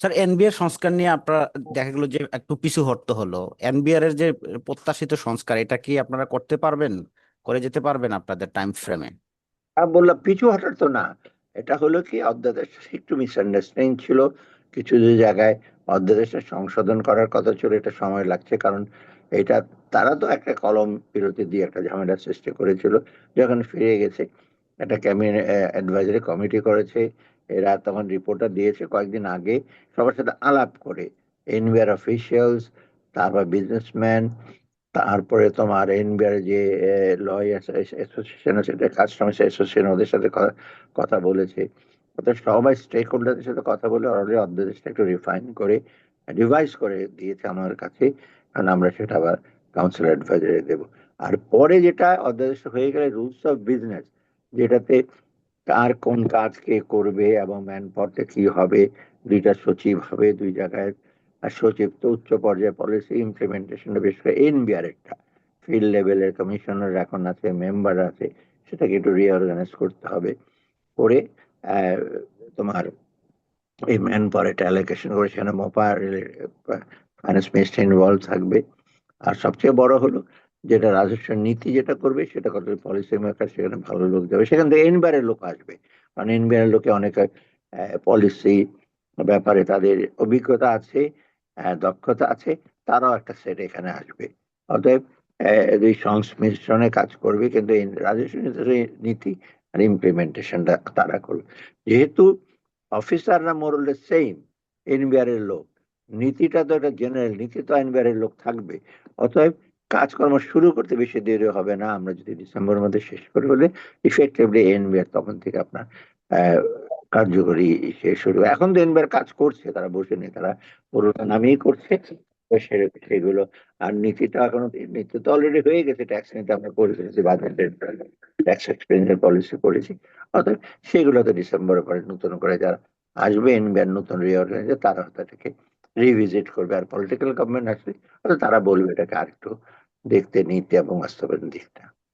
Sir, NBR সংস্কার নিয়ে আপনারা দেখা গেল যে একটু পিছু হটতে হলো। এনবিআর এর যে প্রত্যাশিত সংস্কার, এটা কি আপনারা করতে পারবেন, করে যেতে পারবেন আপনাদের টাইম ফ্রেমে? আমি বললাম পিছু হটার তো না। এটা হলো কি, অধ্যাদেশটা একটু মিসআন্ডারস্ট্যান্ডিং ছিল। কিছু কিছু জায়গায় অধ্যাদেশটা সংশোধন করার কথা ছিল, এটা সময় লাগছে। কারণ এটা, তারা তো একটা কলম বিরতি দিয়ে একটা ঝামেলার সৃষ্টি করেছিল। যখন ফিরে গেছে, একটা ক্যাবিনেট অ্যাডভাইজারি কমিটি করেছে। এরা তখন রিপোর্টটা দিয়েছে কয়েকদিন আগে, সবার সাথে আলাপ করে, এনবিআর অফিসিয়ালস, তারপর বিজনেসম্যান, তারপরে তোমার এনবিআর যে লয়ার্স অ্যাসোসিয়েশন আছে, কাস্টমার্স অ্যাসোসিয়েশন, ওদের সাথে কথা বলেছে। অর্থাৎ সবাই স্টেক হোল্ডারদের সাথে কথা বলে অলরেডি অধ্যাদেশটা একটু রিফাইন করে, রিভাইজ করে দিয়েছে আমার কাছে। কারণ আমরা সেটা আবার কাউন্সিল অ্যাডভাইজারি দেব। আর পরে যেটা অধ্যাদেশ হয়ে গেলে রুলস অফ বিজনেস, যেটাতে কার কোন কাজ কে করবে এবং ম্যান পাওয়ারটা কি হবে, দুইটা সচিব হবে দুই জায়গায়। আর সচিব তো উচ্চ পর্যায়ে পলিসি ইমপ্লিমেন্টেশনটা বিশেষ করে এনবিআর একটা ফিল্ড লেভেলের কমিশনার এখন আছে, মেম্বার আছে, সেটাকে একটু রিঅর্গানাইজ করতে হবে। করে আহ, তোমার এই ম্যান পাওয়ার একটা অ্যালোকেশন করে সেখানে মোপা ফাইন্যান্স মিনিস্টার ইনভলভ থাকবে। আর সবচেয়ে বড় হলো, যেটা রাজস্ব নীতি যেটা করবে সেটা কত পলিসি মেকার, সেখানে ভালো লোক যাবে, সেখান থেকে এনবিআর লোক আসবে। কারণ এনবিআর লোকে অনেক পলিসি ব্যাপারে তাদের অভিজ্ঞতা আছে, দক্ষতা আছে। তারাও একটা সেট এখানে আসবে। অতএব দুই সংমিশ্রণে কাজ করবে, কিন্তু এই রাজস্ব নীতি আর ইমপ্লিমেন্টেশনটা তারা করবে। যেহেতু অফিসাররা মোরলে সেম, এনবিআর এর লোক, নীতিটা তো একটা জেনারেল নীতি, তো এনবিআর এর লোক থাকবে। অতএব কাজকর্ম শুরু করতে বেশি দেরি হবে না। আমরা যদি ডিসেম্বরের মধ্যে শেষ করে হলে ইফেক্টিভলি এনবিআর তখন থেকে আপনার আহ, কার্যকরী শুরু হবে। এখন তো এনবিআর কাজ করছে, তারা বসে নেই, তারা পুরোটা নামেই করছে। তো সেগুলো, আর নীতিটা এখনো, নীতি তো অলরেডি হয়ে গেছে, ট্যাক্স নীতি আমরা করে ফেলেছি, বাজেটের ট্যাক্স এক্সপেন্সের পলিসি করেছি। অর্থাৎ সেগুলো তো ডিসেম্বরের পরে নতুন করে যারা আসবে এনবিআর নতুন রিঅর্গানাইজার, তারা হয়তো এটাকে রিভিজিট করবে। আর পলিটিক্যাল গভর্নমেন্ট আসবে, হয়তো তারা বলবে এটাকে আরেকটু দেখতে, নিতে এবং বাস্তবায়ন দিকটা।